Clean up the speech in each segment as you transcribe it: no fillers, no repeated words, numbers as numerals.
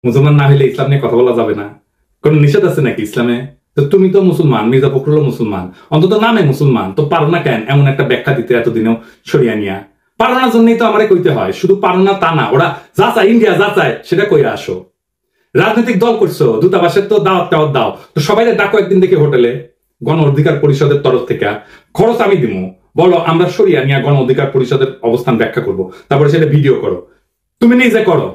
মুসলমান না হইলে ইসলাম নিয়ে কথা বলা যাবে না? কোন নিষেধ আছে নাকি ইসলামে? তো তুমি তো মুসলমান, মির্জা ফখরুল মুসলমান, অন্তত নামে মুসলমান, তো পারো না কেন এমন একটা ব্যাখ্যা দিতে এতদিনেও সরিয়া নিয়া? পারো না জন্যই তো আমারে কইতে হয়। শুধু পারো না তা না, ওরা যা চায়, ইন্ডিয়া যা চায় সেটা কইরা আসো। রাজনৈতিক দল করছো, দূতাবাসের তো দাওয়াত টাওয়াত দাও, তো সবাই ডাকো একদিন দেখে হোটেলে, গণ অধিকার পরিষদের তরফ থেকে খরচ আমি দিব, বলো আমরা সরিয়া নিয়ে গণ অধিকার পরিষদের অবস্থান ব্যাখ্যা করব, তারপরে সেটা ভিডিও করো, তুমি নিজে করো,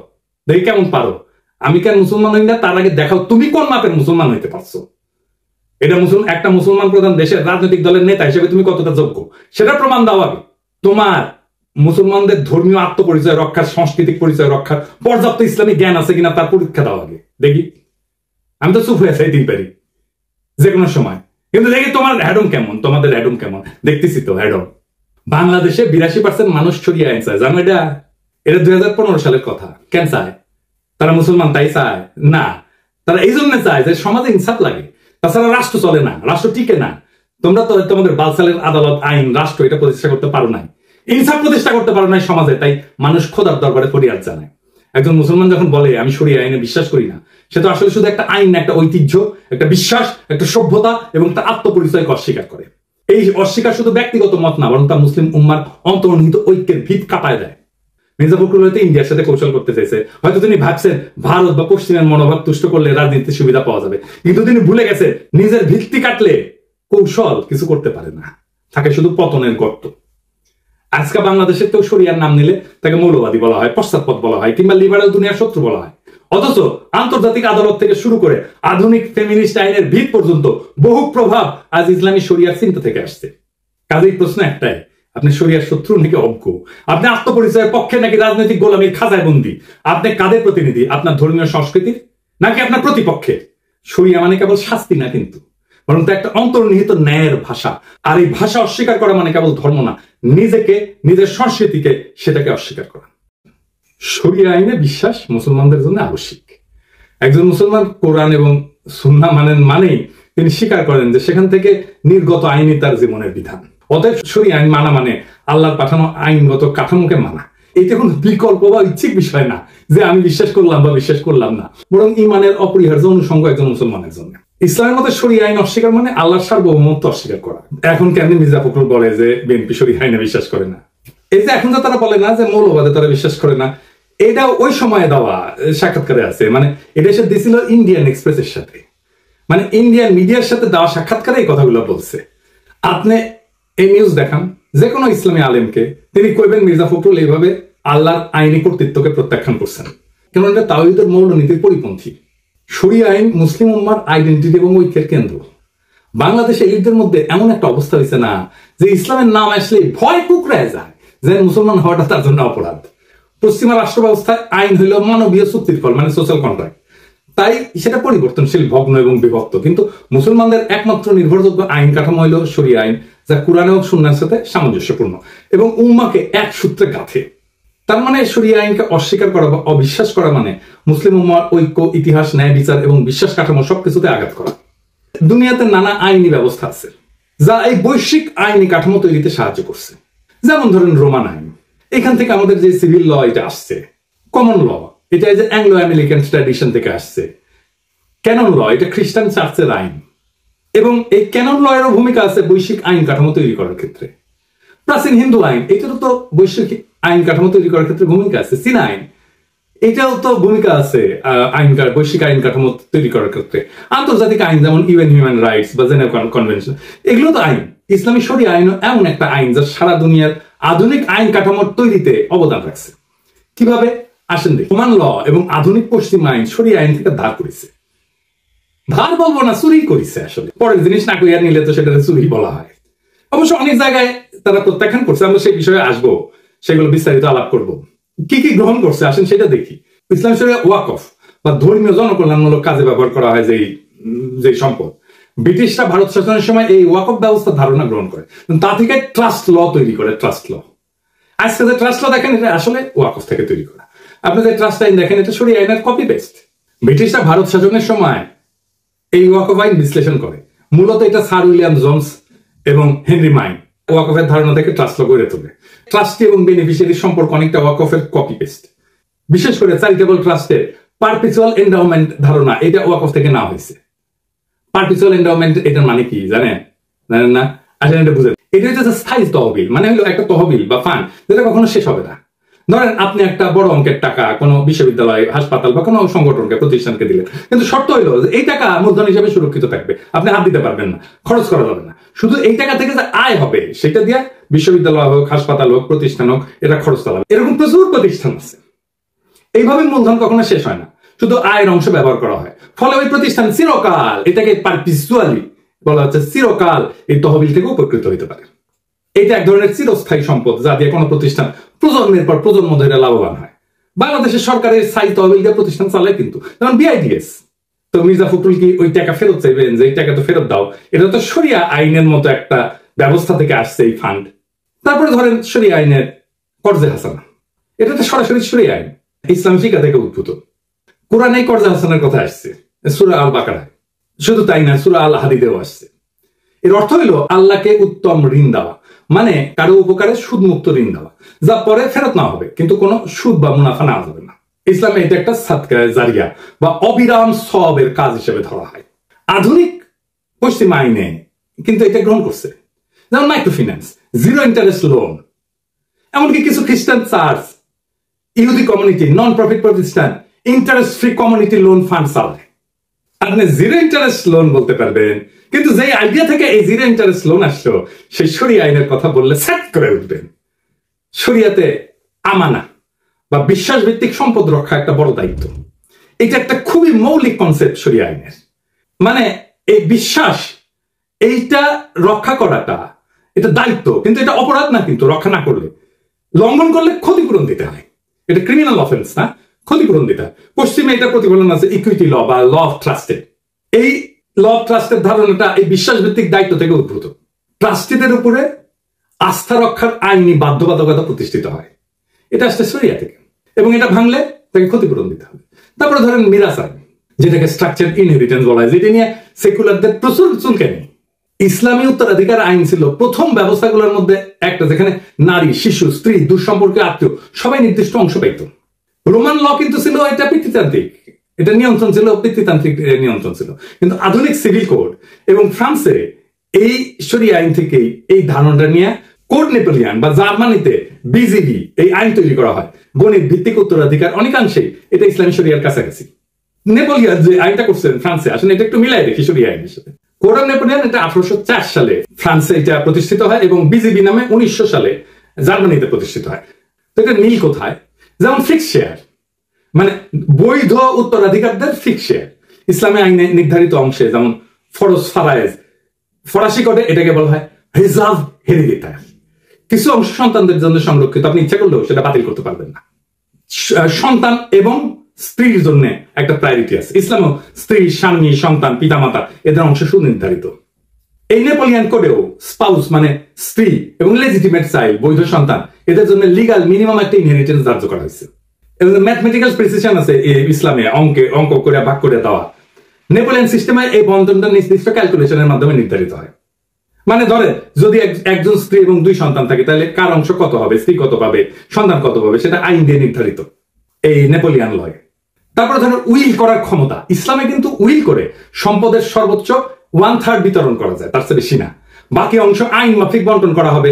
দেখি কেমন পারো। আমি কেন মুসলমান হই না তার আগে দেখাও তুমি কোন মাপের মুসলমান হইতে পারছো। এটা একটা মুসলমান প্রধান দেশের রাজনৈতিক দলের নেতা হিসেবে তুমি কতটা যোগ্য সেটা প্রমাণ দাও আগে। তোমার মুসলমানদের ধর্মীয় আত্মপরিচয় রক্ষার, সাংস্কৃতিক পরিচয় রক্ষার পর্যাপ্ত ইসলামিক জ্ঞান আছে কিনা তার পরীক্ষা দাও আগে দেখি। আমি তো চুপ হয়ে চাইতেই পারি যে কোনো সময়, কিন্তু দেখি তোমার হ্যাডম কেমন, তোমাদের হ্যাডম কেমন দেখতেছি তো হ্যাডম। বাংলাদেশে 82% মানুষ ছড়িয়ে আইন চায়, জানো এটা? এটা 2015 সালের কথা। কেন চায়? তারা মুসলমান তাই চায় না, তারা এই জন্য চায় যে সমাজে ইনসাফ লাগে, তাছাড়া রাষ্ট্র চলে না, রাষ্ট্র টিকে না। তোমরা তো তোমাদের বালসালের আদালত, আইন, রাষ্ট্র এটা প্রতিষ্ঠা করতে পারো নাই, ইনসাফ প্রতিষ্ঠা করতে পারো নাই সমাজে, তাই মানুষ খোদার দরবারে ফরিয়াদ জানায়। একজন মুসলমান যখন বলে আমি শরিয়া আইনে বিশ্বাস করি না, সে তো আসলে শুধু একটা আইন, একটা ঐতিহ্য, একটা বিশ্বাস, একটা সভ্যতা এবং তার আত্মপরিচয়কে অস্বীকার করে। এই অস্বীকার শুধু ব্যক্তিগত মত না, বরং তা মুসলিম উম্মার অন্তর্নিহিত ঐক্যের ভিত কাঁপায় দেয়। মির্জা ফখরুল হয়তো ইন্ডিয়ার সাথে কৌশল করতে চাইছে, হয়তো তিনি ভাবছেন ভারত বা পশ্চিমের মনোভাব তুষ্ট করলে রাজনীতির সুবিধা পাওয়া যাবে, কিন্তু তিনি ভুলে গেছে নিজের ভিত্তি কাটলে কৌশল কিছু করতে পারে না, থাকে শুধু পতনের গর্ত। আজকে বাংলাদেশের কেউ শরিয়ার নাম নিলে তাকে মৌলবাদী বলা হয়, পশ্চাৎপদ বলা হয়, কিংবা লিবারেল দুনিয়ার শত্রু বলা হয়। অথচ আন্তর্জাতিক আদালত থেকে শুরু করে আধুনিক ফেমিনিস্ট আইনের ভিত পর্যন্ত বহু প্রভাব আজ ইসলামী শরিয়ার চিন্তা থেকে আসছে। কাজেই প্রশ্ন একটাই, আপনি শরিয়ার শত্রু নাকি অজ্ঞ? আপনি আত্মপরিচয়ের পক্ষে নাকি রাজনৈতিক গোলামীর খাঁচায় বন্দী? আপনি কাদের প্রতিনিধি, আপনার ধর্মীয় সংস্কৃতির নাকি আপনার প্রতিপক্ষে? শরিয়া মানে কেবল শাস্তি না কিন্তু, বরং তা একটা অন্তর্নিহিত ন্যায়ের ভাষা। আর এই ভাষা অস্বীকার করা মানে কেবল ধর্ম না, নিজেকে, নিজের সংস্কৃতিকে সেটাকে অস্বীকার করা। শরিয়া আইনে বিশ্বাস মুসলমানদের জন্য আবশ্যিক। একজন মুসলমান কোরআন এবং সুন্নাহ মানেন মানেই তিনি স্বীকার করেন যে সেখান থেকে নির্গত আইনই তার জীবনের বিধান। অতএব শরিয়া আইন মানা মানে আল্লাহর পাঠানো আইনগত কাঠামোকে মানা। এটা কোনো বিকল্প বা ইচ্ছিক বিষয় না যে আমি বিশ্বাস করলাম বা বিশ্বাস করলাম না, বরং ইমানের অপরিহার্য অনুষঙ্গ একজন মুসলমানের জন্য। ইসলামের মতে শরিয়া আইন অস্বীকার মানে আল্লাহর সার্বভৌমত্ব অস্বীকার করা। এখন কেন মির্জা ফখরুল বলে যে বিএনপি শরিয়া আইনে বিশ্বাস করে না? এই যে এখন তো তারা বলে না যে মৌলবাদে তারা বিশ্বাস করে না, এটা ওই সময়ে দেওয়া সাক্ষাৎকারে আছে। মানে এটা এসে দিছিল ইন্ডিয়ান এক্সপ্রেসের সাথে, মানে ইন্ডিয়ান মিডিয়ার সাথে দেওয়া সাক্ষাৎকারে এই কথাগুলো বলছে। আপনি এই নিউজ দেখান যে কোনো ইসলামী আলেমকে, তিনি কইবেন মির্জা ফখরুল এইভাবে আল্লাহর আইনি কর্তৃত্বকে প্রত্যাখ্যান করছেন, কেন এটা তাওহীদের মৌলনীতির পরিপন্থী। শরিয়া আইন মুসলিম উম্মার আইডেন্টিটি এবং ঐক্যের কেন্দ্র। বাংলাদেশে এলিটদের মধ্যে এমন একটা অবস্থা হয়েছে না যে ইসলামের নাম আসলে ভয় কুকড়ায় যায় যে মুসলমান হওয়াটা তার জন্য অপরাধ। পশ্চিমা রাষ্ট্র ব্যবস্থায় আইন হইল মানবীয় চুক্তির ফল, মানে সোশ্যাল কন্ট্রাক্ট, তাই সেটা পরিবর্তনশীল, ভগ্ন এবং বিভক্ত। কিন্তু মুসলমানদের একমাত্র নির্ভরযোগ্য আইন কাঠামো হইল শরিয়া আইন, যা কোরআন এবং সুন্নাহর সাথে সামঞ্জস্যপূর্ণ এবং উম্মাকে এক সূত্রে গাঁথে। তার মানে শরিয়া আইনকে অস্বীকার করা বা অবিশ্বাস করা মানে মুসলিম উম্মার ঐক্য, ইতিহাস, ন্যায় বিচার এবং বিশ্বাস কাঠামো সবকিছুতে আঘাত করা। দুনিয়াতে নানা আইনি ব্যবস্থা আছে যা এই বৈশ্বিক আইনি কাঠামো তৈরিতে সাহায্য করছে। যেমন ধরেন রোমান আইন, এখান থেকে আমাদের যে সিভিল ল এটা আসছে। কমন ল এটা যে অ্যাংলো আমেরিকান ট্র্যাডিশন থেকে আসছে। ক্যানন ল এটা খ্রিস্টান চার্চের আইন, এবং এই ক্যানন ল এরও ভূমিকা আছে বৈশ্বিক আইন কাঠামো তৈরি করার ক্ষেত্রে। প্রাচীন হিন্দু আইন এটারও তো বৈশ্বিক আইন কাঠামো তৈরি করার ক্ষেত্রে ভূমিকা আছে। চীনা আইন এটাও তো ভূমিকা আছে বৈশ্বিক আইন কাঠামো তৈরি করার ক্ষেত্রে। আন্তর্জাতিক আইন যেমন ইউএন হিউম্যান রাইটস বা জেনেভা কনভেনশন, এগুলো তো আইন। ইসলামী শরিয়া আইন এমন একটা আইন যা সারা দুনিয়ার আধুনিক আইন কাঠামোর তৈরিতে অবদান রাখছে। কিভাবে আসেন দেখি। রোমান ল এবং আধুনিক পশ্চিম আইন শরিয়া আইন থেকে ধার করেছে। ধার বলবো না, চুরি করেছে। আসলে পরের জিনিস না করিয়া নিলে তো সেটা চুরি বলা হয়। অবশ্য অনেক জায়গায় তারা প্রত্যাখ্যান করছে, আমরা সেই বিষয়ে আসবো, সেগুলো বিস্তারিত আলাপ করব। কি কি গ্রহণ করছে আসেন সেটা দেখি। ইসলাম শরিয়া ওয়াকফ বা ধর্মীয় জনকল্যাণমূলক কাজে ব্যবহার করা হয় যে সম্পদ। ব্রিটিশরা ভারত শাসনের সময় এই ওয়াকফ ব্যবস্থার ধারণা গ্রহণ করে, তা থেকে ট্রাস্ট ল তৈরি করে। ট্রাস্ট ল, আজকে যে ট্রাস্ট ল দেখেন এটা আসলে ওয়াকফ থেকে তৈরি করা। আপনি যে ট্রাস্ট আইন দেখেন এটা শরিয়া আইনের কপি পেস্ট। ব্রিটিশরা ভারত শাসনের সময় এই ওয়াকফ আইন বিশ্লেষণ করে। মূলত এটা স্যার উইলিয়াম জোন্স এবং হেনরি মাইন ওয়াকফের ধারণা থেকে ট্রাস্ট ল গড়ে তোলে। ট্রাস্টি এবং বেনিফিশিয়ারির সম্পর্ক অনেকটা ওয়াকফের কপি পেস্ট। বিশেষ করে চ্যারিটেবল ট্রাস্টে পারপিচুয়াল এন্ডাওমেন্ট ধারণা এটা ওয়াকফ থেকে না হয়েছে। পারপিচুয়াল এন্ডাওমেন্ট এটার মানে কি জানেন না? আসলে এটা বুঝেন, এটা হচ্ছে স্থায়ী তহবিল, মানে হলো একটা তহবিল বা ফান্ড যেটা কখনো শেষ হবে না। ধরেন আপনি একটা বড় অঙ্কের টাকা কোনো বিশ্ববিদ্যালয়, হাসপাতাল বা কোনো সংগঠনকে, প্রতিষ্ঠানকে দিলেন, কিন্তু শর্ত হইলো যে এই টাকা মূলধন হিসেবে সুরক্ষিত থাকবে, আপনি হাত দিতে পারবেন না, খরচ করা যাবে না। শুধু এই টাকা থেকে যে আয় হবে সেটা দিয়ে বিশ্ববিদ্যালয় হোক, হাসপাতাল হোক, প্রতিষ্ঠান হোক, এটা খরচ চালাবে। এরকম প্রচুর প্রতিষ্ঠান আছে। এইভাবে মূলধন কখনো শেষ হয় না, শুধু আয়ের অংশ ব্যবহার করা হয়। ফলে ওই প্রতিষ্ঠান চিরকাল, এটাকে পারপিচুয়ালি বলা হচ্ছে, চিরকাল এই তহবিল থেকে উপকৃত হইতে পারে। এটা এক ধরনের চিরস্থায়ী সম্পদ যা দিয়ে কোনো প্রতিষ্ঠান প্রজন্মের পর প্রজন্ম ধরে লাভবান হয়। বাংলাদেশের সরকারের স্থায়ী তহবিল দিয়ে প্রতিষ্ঠান চালায় কিন্তু, যেমন বিআইডিএস। তো মির্জা ফখরুল কি ওই টাকা ফেরত চাইবেন যে এই টাকা তো ফেরত দাও? এটা তো শরিয়া আইনের মতো একটা ব্যবস্থা থেকে আসছে এই ফান্ড। তারপরে ধরেন শরিয়া আইনের কর্জে হাসানা, এটা তো সরাসরি শরিয়া আইন, ইসলাম ফিকা থেকে উদ্ভূত। কোরআনে কর্জে হাসানের কথা আসছে সূরা আল বাকারায়। শুধু তাই না, সূরা আল হাদিদেও আসছে। এর অর্থ হইল আল্লাহকে উত্তম ঋণ দেওয়া, মানে কারো উপকারে সুদমুক্ত ঋণ দেওয়া, যা পরে ফেরত না হবে, কিন্তু কোনো সুদ বা মুনাফা নেওয়া যাবে না। ইসলামে এটা একটা সাদকা জারিয়া বা অবিরাম সওয়াবের কাজ হিসেবে ধরা হয়। আধুনিক পশ্চিম আইনে কিন্তু এটা গ্রহণ করছে, যেমন micro finance, zero interest loan. এমনকি কিছু খ্রিস্টান চার্চ, ইহুদি কমিউনিটি, নন প্রফিট প্রতিষ্ঠান interest free community loan fund চালায়। আপনি জিরো ইন্টারেস্ট লোন বলতে পারবেন, কিন্তু যে আইডিয়া থেকে এই জিরো ইন্টারেস্ট লোন আসছো সেই শরিয়া আইনের কথা বললে সেট করে উঠবেন। শরিয়াতে আমানা বা বিশ্বাস ভিত্তিক সম্পদ রক্ষা একটা বড় দায়িত্ব। এটা একটা খুবই মৌলিক কনসেপ্ট শরিয়া আইনের। মানে এই বিশ্বাস, এইটা রক্ষা করাটা এটা দায়িত্ব, কিন্তু এটা অপরাধ না। কিন্তু রক্ষা না করলে, লঙ্ঘন করলে ক্ষতিপূরণ দিতে হয়। এটা ক্রিমিনাল অফেন্স না, ক্ষতিপূরণ দিতে হয়। পশ্চিমে এটা প্রতিফলন আছে ইকুইটি ল বা ল অফ ট্রাস্টেড। এই ল অফ ট্রাস্টের ধারণাটা এই বিশ্বাস ভিত্তিক দায়িত্ব থেকে উদ্ভূত। ট্রাস্টিদের উপরে আস্থা রক্ষার আইনি বাধ্যবাধকতা প্রতিষ্ঠিত হয়, এটা আসছে শরিয়া থেকে, এবং এটা ভাঙলে তাকে ক্ষতিপূরণ দিতে হবে। তারপরে ধরেন মিরাস আইন, যেটাকে স্ট্রাকচার ইনহেরিটেন্স বলা হয়, যেটা নিয়ে সেকুলারদের প্রচুর চুলকানি। ইসলামী উত্তরাধিকার আইন ছিল প্রথম ব্যবস্থাগুলোর মধ্যে একটা, যেখানে নারী, শিশু, স্ত্রী, দূরসম্পর্কে আত্মীয় সবাই নির্দিষ্ট অংশ পেত। রোমান ল কিন্তু ছিল এটা পিতৃতান্ত্রিক, এটা নিয়ন্ত্রণ ছিল, পিতৃতান্ত্রিক নিয়ন্ত্রণ ছিল। কিন্তু আধুনিক সিভিল কোড এবং ফ্রান্সে এই শরিয়া আইন থেকেই এই ধারণাটা নিয়ে কোড নেপোলিয়ান বা জার্মানিতে বিজিবি এই আইন তৈরি করা হয়। গণিত ভিত্তিক উত্তরাধিকার অনেকাংশেই এটা ইসলামী শরিয়ার কাছাকাছি। নেপোলিয়ান যে আইনটা করছেন ফ্রান্সে, আসলে এটা একটু মিলাই দেখি শরিয়া আইনের সাথে। কোড অফ নেপোলিয়ান এটা 1804 সালে ফ্রান্সে এটা প্রতিষ্ঠিত হয়, এবং বিজিবি নামে 1900 সালে জার্মানিতে প্রতিষ্ঠিত হয়। তো এটা মিল কোথায়? যেমন ফিক্স শেয়ার, মানে বৈধ উত্তরাধিকারদের ফিক্স শেয়ার ইসলামী আইনে নির্ধারিত অংশে, যেমন ফরজ ফারায়েজ, ফরাসি কোডে এটাকে বলা হয় রিজার্ভ হেরিডিটার। কিছু অংশ সন্তানদের জন্য সংরক্ষিত, আপনি ইচ্ছা করলেও সেটা বাতিল করতে পারবেন না। সন্তান এবং স্ত্রীর জন্য একটা প্রায়োরিটি আছে ইসলামে। স্ত্রী, স্বামী, সন্তান, পিতামাতা এদের অংশ সুনির্ধারিত। এই নেপোলিয়ান কোডেও স্পাউস মানে স্ত্রী এবং লেজিটিমেট চাইল্ড, বৈধ সন্তান, এদের জন্য লিগাল মিনিমাম একটা ইনহেরিটেন্স ধার্য করা হয়েছে। এবং ম্যাথমেটিক্যাল প্রিসিশন আছে ইসলামে, অঙ্ক করে ভাগ করে দেওয়া। নেপোলিয়ান সিস্টেমে এই বন্টনটা নির্দিষ্ট ক্যালকুলেশনের মাধ্যমে নির্ধারিত হয়। মানে ধরে যদি একজন স্ত্রী এবং 2 সন্তান থাকে, তাহলে কার অংশ কত হবে, স্ত্রী কত পাবে, সন্তান কত পাবে, সেটা আইন দিয়ে নির্ধারিত এই নেপোলিয়ান লয়। তারপরে ধরো উইল করার ক্ষমতা। ইসলামে কিন্তু উইল করে সম্পদের সর্বোচ্চ 1/3 বিতরণ করা যায়, তার চেয়ে বেশি না। বাকি অংশ আইন মাফিক বন্টন করা হবে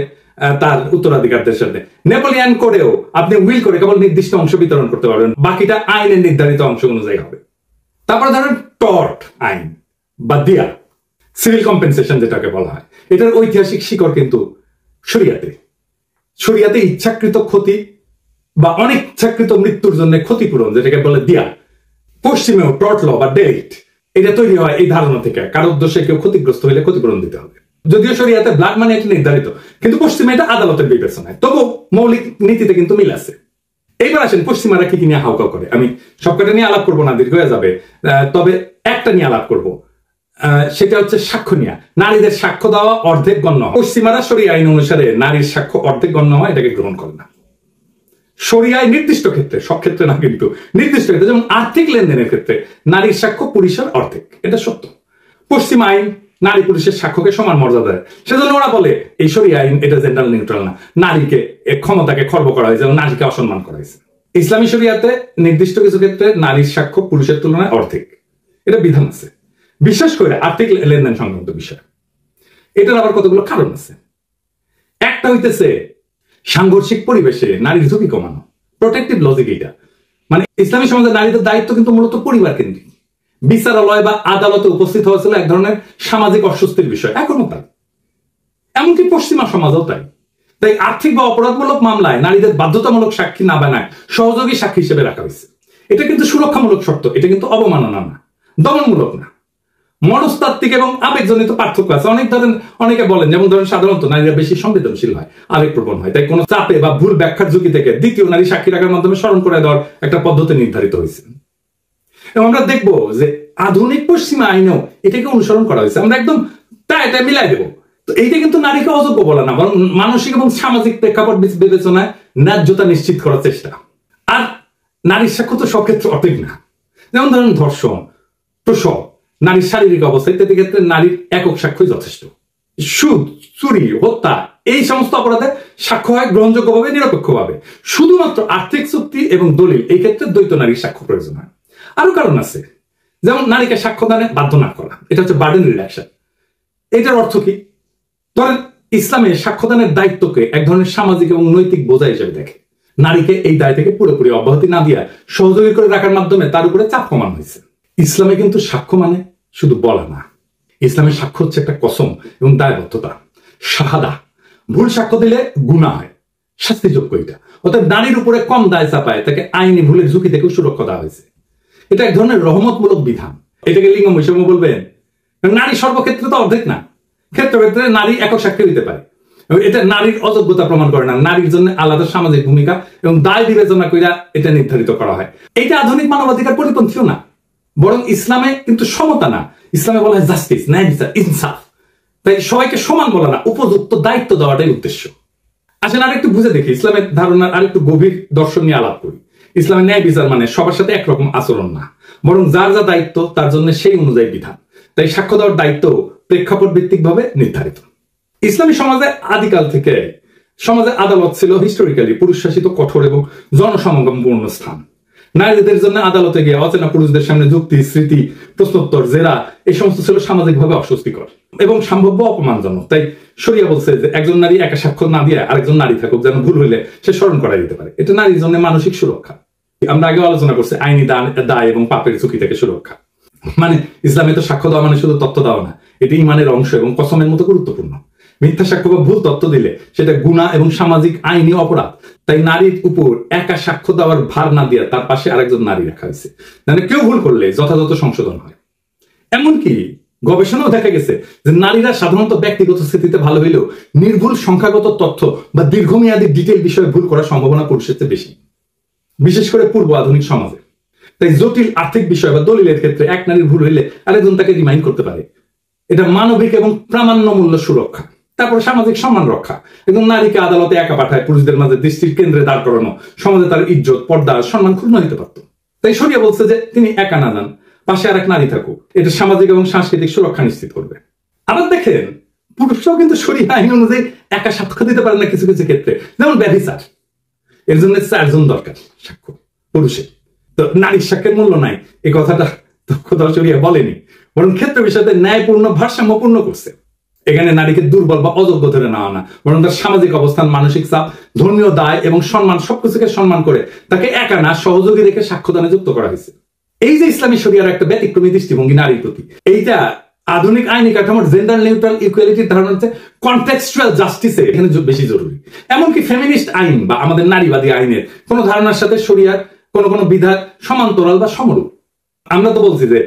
তার উত্তরাধিকারদের সাথে। নেপোলিয়ান কোডেও আপনি উইল করে কেবল নির্দিষ্ট অংশ বিতরণ করতে পারবেন, বাকিটা আইনের নির্ধারিত অংশ অনুযায়ী হবে। তারপরে ধরেন টর্ট আইন বা দিয়া, সিভিল কম্পেনসেশন যেটাকে বলা হয়, এটার ঐতিহাসিক শিকড় কিন্তু শরিয়াতে ইচ্ছাকৃত ক্ষতি বা অনিচ্ছাকৃত মৃত্যুর জন্য ক্ষতিপূরণ, যেটাকে বলে দিয়া। পশ্চিমেও টর্ট ল বা ডেলিট, এটা তৈরি হয় এই ধারণা থেকে, কারো উদ্দেশ্যে কেউ ক্ষতিগ্রস্ত হলে ক্ষতিপূরণ দিতে হবে। যদিও শরিয়াতে ব্লাড মানি এটা নির্ধারিত, কিন্তু পশ্চিমে এটা আদালতের বিবেচনায়। তবু মৌলিক নীতিতে কিন্তু মিল আছে। এইবার আসেন পশ্চিমারা কি নিয়ে হাউকাউ করে। আমি সবকটা নিয়ে আলাপ করবো না, দীর্ঘ হয়ে যাবে। তবে একটা নিয়ে আলাপ করবো, সেটা হচ্ছে সাক্ষ্য নিয়ে। নারীদের সাক্ষ্য দেওয়া অর্ধেক গণ্য হয়। পশ্চিমারা শরিয়া আইন অনুসারে নারীর সাক্ষ্য অর্ধেক গণ্য হয়, এটাকে গ্রহণ করে না। শরিয়ায় নির্দিষ্ট ক্ষেত্রে, সব ক্ষেত্রে না কিন্তু নির্দিষ্ট ক্ষেত্রে, যেমন আর্থিক লেনদেনের ক্ষেত্রে নারীর সাক্ষ্য পুরুষের অর্ধেক, এটা সত্য। পশ্চিম আইন নারী পুরুষের সাক্ষ্যকে সমান মর্যাদা দেয়, সেজন্য ওরা বলে এই শরিয়া আইন এটা জেন্ডার নিউট্রাল না। নারীকে ক্ষমতাকে খর্ব করা হয়েছে এবং নারীকে অসম্মান করা হয়েছে। ইসলামী শরিয়াতে নির্দিষ্ট কিছু ক্ষেত্রে নারীর সাক্ষ্য পুরুষের তুলনায় অর্ধেক, এটা বিধান আছে, বিশেষ করে আর্থিক লেনদেন সংক্রান্ত বিষয়। এটার আবার কতগুলো কারণ আছে। একটা হইতেছে সাংঘর্ষিক পরিবেশে নারীর ঝুঁকি কমানো, প্রোটেক্টিভ লজিক। এটা মানে ইসলামী সমাজে নারীদের দায়িত্ব কিন্তু মূলত পরিবার কেন্দ্রিক। বিচারালয় বা আদালতে উপস্থিত হওয়া ছিল এক ধরনের সামাজিক অস্বস্তির বিষয়, এখনো তাই, এমনকি পশ্চিমা সমাজও তাই। তাই আর্থিক বা অপরাধমূলক মামলায় নারীদের বাধ্যতামূলক সাক্ষী না বানায় সহযোগী সাক্ষী হিসেবে রাখা হয়েছে। এটা কিন্তু সুরক্ষামূলক শর্ত, এটা কিন্তু অবমাননা না, দমনমূলক না। মনস্তাত্ত্বিক এবং আবেগজনিত পার্থক্য আছে। অনেকে বলেন, যেমন ধরেন সাধারণত নারীরা বেশি সংবেদনশীল হয়, আবেগপ্রবণ হয়, তাই কোনো চাপে বা ভুল ব্যাখ্যার ঝুঁকি থেকে দ্বিতীয় নারী সাক্ষী রাখার মাধ্যমে স্মরণ করে দেওয়ার একটা পদ্ধতি নির্ধারিত হয়েছে। এবং আমরা দেখবো যে আধুনিক পশ্চিমা আইনেও এটাকে অনুসরণ করা হয়েছে। আমরা একদম তাই মিলাই দেবো। তো এইটা কিন্তু নারীকে অযোগ্য বলা না, বরং মানসিক এবং সামাজিক প্রেক্ষাপট বিবেচনায় ন্যায্যতা নিশ্চিত করার চেষ্টা। আর নারীর সাক্ষ্য তো সব ক্ষেত্রে অটেক না। যেমন ধরেন ধর্ষণ, প্রসব, নারীর শারীরিক অবস্থা ইত্যাদি ক্ষেত্রে নারীর একক সাক্ষ্যই যথেষ্ট। সুদ, চুরি, হত্যা এই সমস্ত অপরাধে সাক্ষ্য হয় গ্রহণযোগ্যভাবে, নিরপেক্ষভাবে। শুধুমাত্র আর্থিক চুক্তি এবং দলিল এই ক্ষেত্রে দ্বৈত নারীর সাক্ষ্য প্রয়োজন হয়। আরো কারণ আছে, যেমন নারীকে সাক্ষ্য দানে বাধ্য না করা, এটা হচ্ছে বার্ডেন রিডাকশন। এটার অর্থ কি? ধরেন ইসলামে সাক্ষ্যদানের দায়িত্বকে এক ধরনের সামাজিক এবং নৈতিক বোঝা হিসেবে দেখে। নারীকে এই দায় থেকে পুরোপুরি অব্যাহতি না দিয়া সহযোগী করে রাখার মাধ্যমে তার উপরে চাপ কমানো হয়েছে। ইসলামে কিন্তু সাক্ষ্য মানে শুধু বলা না, ইসলামের সাক্ষ্য হচ্ছে একটা কসম এবং দায়বদ্ধতা, শাহাদা। ভুল সাক্ষ্য দিলে গুনাহ হয়, শাস্তিযোগ্য এটা। অর্থাৎ নারীর উপরে কম দায় চাপায় তাকে আইনি ভুলের ঝুঁকি থেকেও সুরক্ষা দেওয়া হয়েছে। এটা এক ধরনের রহমতমূলক বিধান। এটাকে লিঙ্গ বৈষম্য বলবেন? নারী সর্বক্ষেত্রে তো অর্ধেক না, ক্ষেত্রে ক্ষেত্রে নারী একক সাক্ষী দিতে পারে। এটা নারীর অযোগ্যতা প্রমাণ করে না, নারীর জন্য আলাদা সামাজিক ভূমিকা এবং দায় বিবেচনা কইরা এটা নির্ধারিত করা হয়। এটা আধুনিক মানবাধিকার পরিপন্থীও না, বরং ইসলামে কিন্তু সমতা না, ইসলামে বলা হয় জাস্টিস, ন্যায় বিচার, ইনসাফ। তাই সবাইকে সমান বলা না, উপযুক্ত দায়িত্ব দেওয়াটাই উদ্দেশ্য। আসেন আরেকটু বুঝে দেখি ইসলামের ধারণার আরেকটু গভীর দর্শন নিয়ে আলাপ করি। ইসলামের ন্যায় বিচার মানে সবার সাথে একরকম আচরণ না, বরং যার যা দায়িত্ব তার জন্য সেই অনুযায়ী বিধান। তাই সাক্ষ্য দেওয়ার দায়িত্ব প্রেক্ষাপট ভিত্তিক ভাবে নির্ধারিত। ইসলামী সমাজে আদিকাল থেকে সমাজে আদালত ছিল হিস্টোরিক্যালি পুরুষ শাসিত, কঠোর এবং জনসমাগমপূর্ণ স্থান। নারীদের জন্য আদালতে গিয়ে অচেনা পুরুষদের সামনে যুক্তি, স্মৃতি, প্রশ্নোত্তর, জেরা এই সমস্ত ছিল সামাজিকভাবে অস্বস্তিকর এবং সম্ভাব্য অপমানজনক। তাই শরিয়া বলছে যে একজন নারী একা সাক্ষ্য না দিয়ে আরেকজন নারী থাকুক, যেন ভুল হইলে সে স্মরণ করাই দিতে পারে। এটা নারীর জন্য মানসিক সুরক্ষা। আমরা আগে আলোচনা করছি আইনি দায় এবং পাপের ঝুঁকি থেকে সুরক্ষা। মানে ইসলামে তো সাক্ষ্য দেওয়া মানে শুধু তথ্য দেওয়া না, এটি ইমানের অংশ এবং কসমের মতো গুরুত্বপূর্ণ। মিথ্যা সাক্ষ্য বা ভুল তথ্য দিলে সেটা গুনাহ এবং সামাজিক আইনি অপরাধ। তাই নারীর উপর একা সাক্ষ্য দেওয়ার ভার না দিয়ে তার পাশে আরেকজন নারী রাখা হয়েছে, মানে কেউ ভুল করলে যথাযথ সংশোধন হয়। এমনকি গবেষণাও দেখা গেছে যে নারীরা সাধারণত ব্যক্তিগত স্থিতিতে ভালো হইলেও নির্ভুল সংখ্যাগত তথ্য বা দীর্ঘমেয়াদী ডিটেল বিষয়ে ভুল করার সম্ভাবনা পুরুষের চেয়ে বেশি, বিশেষ করে পূর্ব আধুনিক সমাজে। তাই জটিল আর্থিক বিষয় বা দলিলের ক্ষেত্রে এক নারীর ভুল হইলে আরেকজন তাকে রিমাইন্ড করতে পারে। এটা মানবিক এবং প্রামাণ্য মূল্য সুরক্ষা। তারপর সামাজিক সম্মান রক্ষা। এবং নারীকে আদালতে একা পাঠায় পুরুষদের মাঝে দৃষ্টির কেন্দ্রে দাঁড় করানো সমাজে তার ইজ্জত, পর্দা, সম্মান ক্ষুণ্ণ হতে পারত। তাই শরিয়া বলছে যে তিনি একা না যান, পাশে আর এক নারী থাকুক, এটা সামাজিক এবং সাংস্কৃতিক সুরক্ষা নিশ্চিত করবে। আবার দেখেন পুরুষরাও কিন্তু শরিয়া আইন অনুযায়ী একা সাক্ষ্য দিতে পারে না কিছু কিছু ক্ষেত্রে, যেমন ব্যভিচার। এর জন্য 4 জন দরকার সাক্ষ্য পুরুষের। তো নারীর সাক্ষ্যের মূল্য নাই এই কথাটা তো শরিয়া বলেনি, বরং ক্ষেত্র বিষয়তে ন্যায়পূর্ণ, ভারসাম্যপূর্ণ করছে। এখানে নারীকে দুর্বল বা অযোগ্য ধরে নেওয়া না, বরং তার সামাজিক অবস্থান, মানসিক চাপ, ধর্মীয় দায় এবং সম্মান সবকিছুকে সম্মান করে তাকে একা না সহযোগী রেখে সাক্ষ্যদানে যুক্ত করা হয়েছে। এই যে ইসলামী শরিয়ার একটা ব্যতিক্রমী দৃষ্টিভঙ্গি নারীর প্রতি, এইটা আধুনিক আইনি কাঠামোর জেন্ডার নিউট্রাল ইকুয়ালিটির ধারণা হচ্ছে কনটেক্সচুয়াল জাস্টিসে এখানে বেশি জরুরি। এমনকি ফেমিনিস্ট আইন বা আমাদের নারীবাদী আইনের কোন ধারণার সাথে শরিয়ার কোন বিধান সমান্তরাল বা সমরূপ। আমরা তো বলছি যে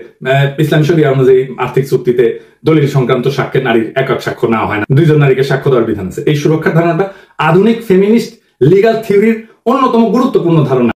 ইসলামী শরিয়া অনুযায়ী আর্থিক চুক্তিতে দলিল সংক্রান্ত সাক্ষ্যে নারীর একক সাক্ষ্য নেওয়া হয় না, 2 জন নারীকে সাক্ষ্য দেওয়ার বিধান আছে। এই সুরক্ষার ধারণাটা আধুনিক ফেমিনিস্ট লিগাল থিওরির অন্যতম গুরুত্বপূর্ণ ধারণা।